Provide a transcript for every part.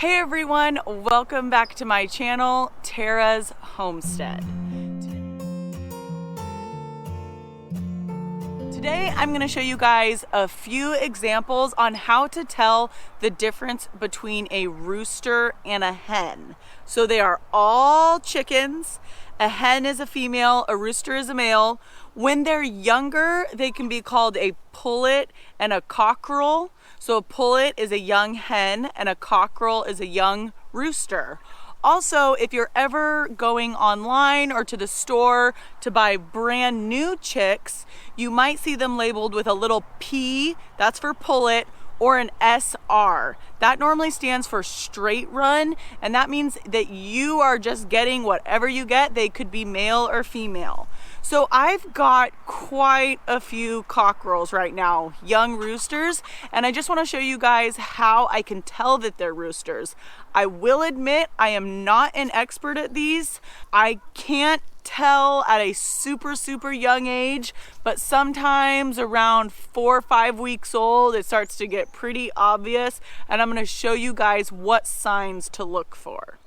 Hey everyone, welcome back to my channel, Tara's Homestead. Today I'm going to show you guys a few examples on how to tell the difference between a rooster and a hen. So they are all chickens. A hen is a female, a rooster is a male. When they're younger, they can be called a pullet and a cockerel. So a pullet is a young hen and a cockerel is a young rooster. Also, if you're ever going online or to the store to buy brand new chicks, you might see them labeled with a little P, that's for pullet, or an SR. That normally stands for straight run, and that means that you are just getting whatever you get. They could be male or female. So I've got quite a few cockerels right now, young roosters, and I just want to show you guys how I can tell that they're roosters. I will admit I am not an expert at these. I can't tell at a super young age, but sometimes around 4 or 5 weeks old it starts to get pretty obvious, and I'm going to show you guys what signs to look for.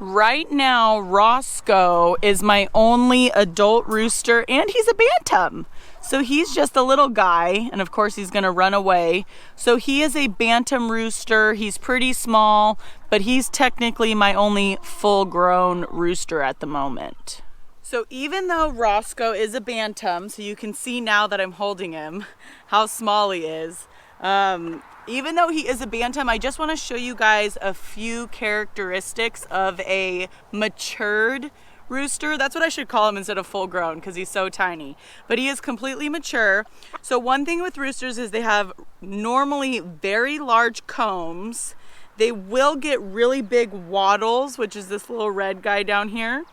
Right now, Roscoe is my only adult rooster, and he's a bantam. So he's just a little guy, and of course he's gonna run away. So he is a bantam rooster. He's pretty small, but he's technically my only full-grown rooster at the moment. So even though Roscoe is a bantam, so you can see now that I'm holding him, how small he is. Even though he is a bantam, I just want to show you guys a few characteristics of a matured rooster. That's what I should call him instead of full grown because he's so tiny. But he is completely mature. So one thing with roosters is they have normally very large combs. They will get really big wattles, which is this little red guy down here.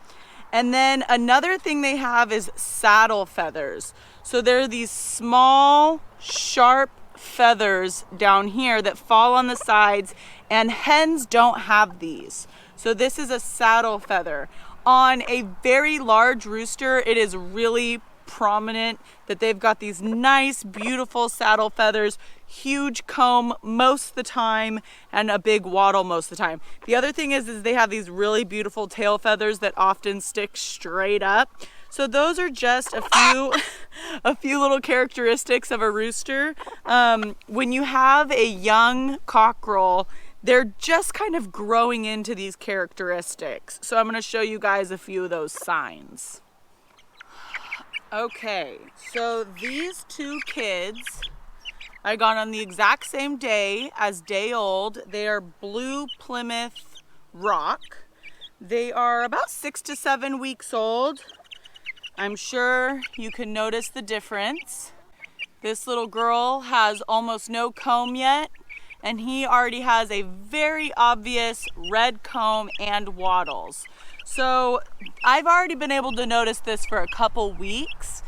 And then another thing they have is saddle feathers. So they're these small, sharp feathers down here that fall on the sides, and hens don't have these. So this is a saddle feather. On a very large rooster, it is really prominent that they've got these nice, beautiful saddle feathers, huge comb most of the time, and a big wattle most of the time. The other thing is they have these really beautiful tail feathers that often stick straight up. So those are just a few little characteristics of a rooster. When you have a young cockerel, they're just kind of growing into these characteristics. So I'm going to show you guys a few of those signs. Okay, so these two kids I got on the exact same day as day old. They are Blue Plymouth Rock. They are about 6 to 7 weeks old. I'm sure you can notice the difference. This little girl has almost no comb yet, and he already has a very obvious red comb and wattles. So I've already been able to notice this for a couple weeks,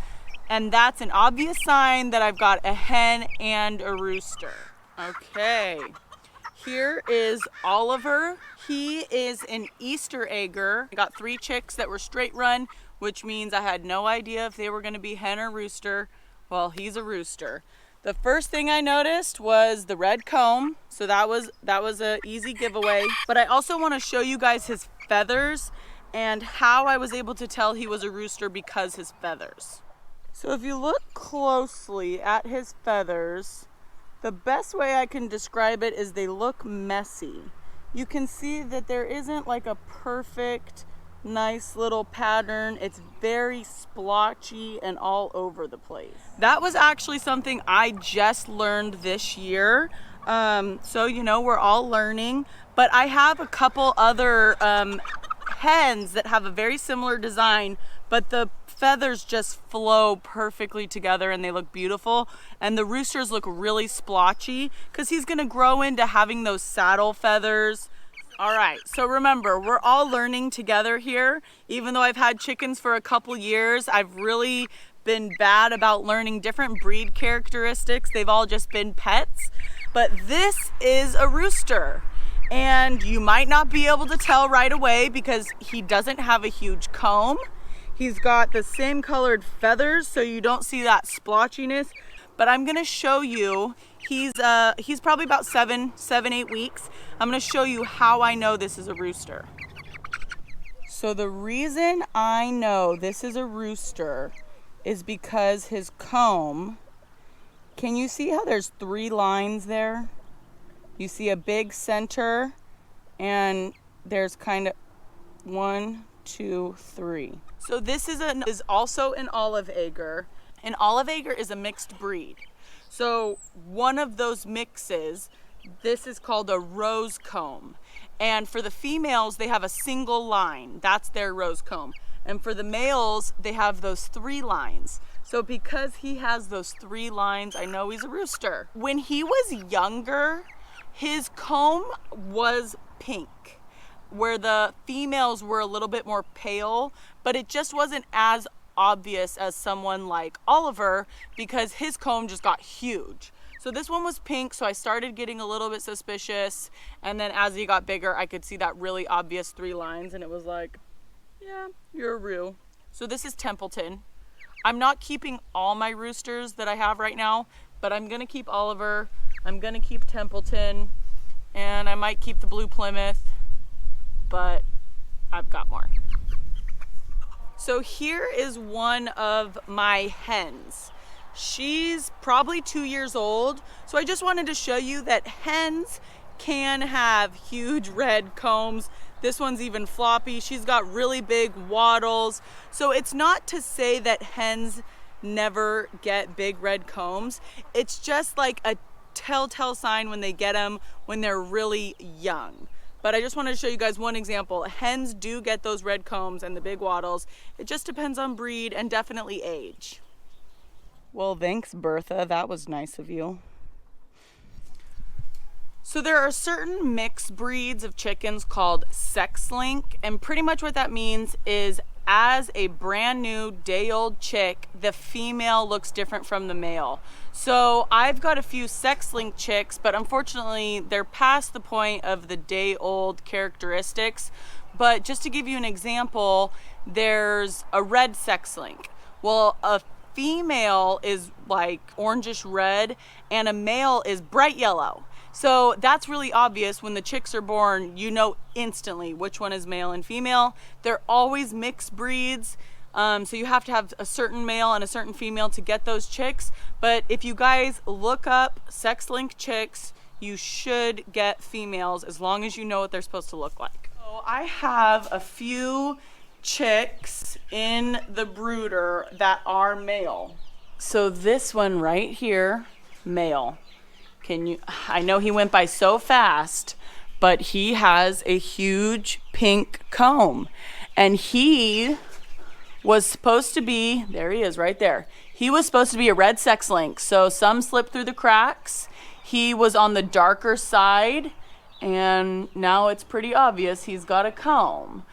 and that's an obvious sign that I've got a hen and a rooster. Okay, here is Oliver. He is an Easter egger. I got 3 chicks that were straight run, which means I had no idea if they were going to be hen or rooster. Well, he's a rooster. The first thing I noticed was the red comb, so that was an easy giveaway. But I also want to show you guys his feathers and how I was able to tell he was a rooster because his feathers. So if you look closely at his feathers, the best way I can describe it is they look messy. You can see that there isn't like a perfect nice little pattern. It's very splotchy and all over the place. That was actually something I just learned this year. So you know, we're all learning, but I have a couple other hens that have a very similar design, but the feathers just flow perfectly together and they look beautiful. And the roosters look really splotchy because he's gonna grow into having those saddle feathers. All right, so remember, we're all learning together here. Even though I've had chickens for a couple years, I've really been bad about learning different breed characteristics. They've all just been pets. But this is a rooster. And you might not be able to tell right away because he doesn't have a huge comb. He's got the same colored feathers, so you don't see that splotchiness. but I'm gonna show you, he's probably about 8 weeks. I'm gonna show you how I know this is a rooster. So the reason I know this is a rooster is because his comb, can you see how there's 3 lines there? You see a big center, and there's kind of 1, 2, 3. So this is also an olive egger. An olive egger is a mixed breed. So one of those mixes, this is called a rose comb. And for the females, they have a single line. That's their rose comb. And for the males, they have those 3 lines. So because he has those 3 lines, I know he's a rooster. When he was younger, his comb was pink, where the females were a little bit more pale, but it just wasn't as obvious as someone like Oliver because his comb just got huge. So this one was pink, so I started getting a little bit suspicious, and then as he got bigger, I could see that really obvious 3 lines, and it was like, yeah, you're a roo. So this is Templeton. I'm not keeping all my roosters that I have right now, but I'm gonna keep Oliver, I'm gonna keep Templeton, and I might keep the Blue Plymouth, but I've got more. So here is one of my hens. She's probably 2 years old. So I just wanted to show you that hens can have huge red combs. This one's even floppy. She's got really big wattles. So it's not to say that hens never get big red combs. It's just like a telltale sign when they get them when they're really young. But I just wanted to show you guys one example. Hens do get those red combs and the big wattles. It just depends on breed and definitely age. Well, thanks, Bertha. That was nice of you. So there are certain mixed breeds of chickens called sex-link, and pretty much what that means is as a brand new day-old chick, the female looks different from the male. So I've got a few sex-link chicks, but unfortunately they're past the point of the day-old characteristics. But just to give you an example, there's a red sex-link. Well, a female is like orangish red and a male is bright yellow. So that's really obvious. When the chicks are born, you know instantly which one is male and female. They're always mixed breeds. So you have to have a certain male and a certain female to get those chicks. But if you guys look up sex-link chicks, you should get females as long as you know what they're supposed to look like. So I have a few chicks in the brooder that are male. So this one right here, male. I know he went by so fast, but he has a huge pink comb, and he was supposed to be, there he is right there. He was supposed to be a red sex link. So some slipped through the cracks. He was on the darker side, and now it's pretty obvious he's got a comb.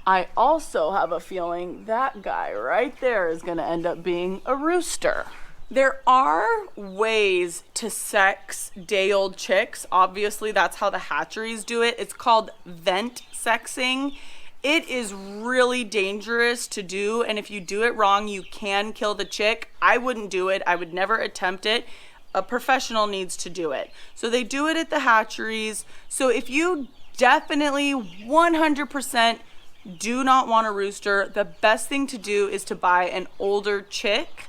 I also have a feeling that guy right there is going to end up being a rooster. There are ways to sex day-old chicks. Obviously, that's how the hatcheries do it. It's called vent sexing. It is really dangerous to do, and if you do it wrong, you can kill the chick. I wouldn't do it. I would never attempt it. A professional needs to do it. So they do it at the hatcheries. So if you definitely 100% do not want a rooster, the best thing to do is to buy an older chick.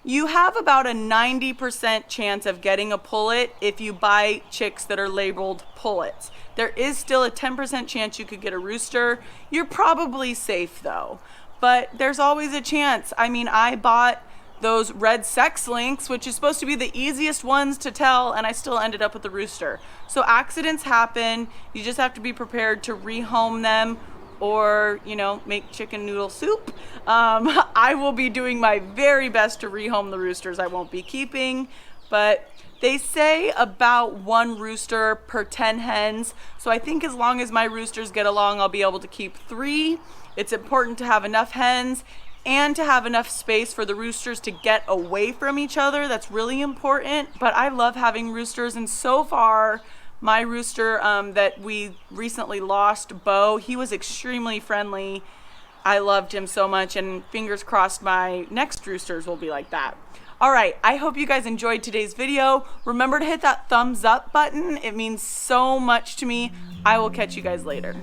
You have about a 90% chance of getting a pullet if you buy chicks that are labeled pullets. There is still a 10% chance you could get a rooster. You're probably safe though, but there's always a chance. I mean, I bought those red sex links, which is supposed to be the easiest ones to tell, and I still ended up with a rooster. So accidents happen. You just have to be prepared to rehome them, or, you know, make chicken noodle soup. I will be doing my very best to rehome the roosters I won't be keeping, but they say about 1 rooster per 10 hens. So I think as long as my roosters get along, I'll be able to keep 3. It's important to have enough hens and to have enough space for the roosters to get away from each other. That's really important. But I love having roosters, and so far, my rooster that we recently lost, Bo, he was extremely friendly. I loved him so much, and fingers crossed my next roosters will be like that. All right, I hope you guys enjoyed today's video. Remember to hit that thumbs up button. It means so much to me. I will catch you guys later.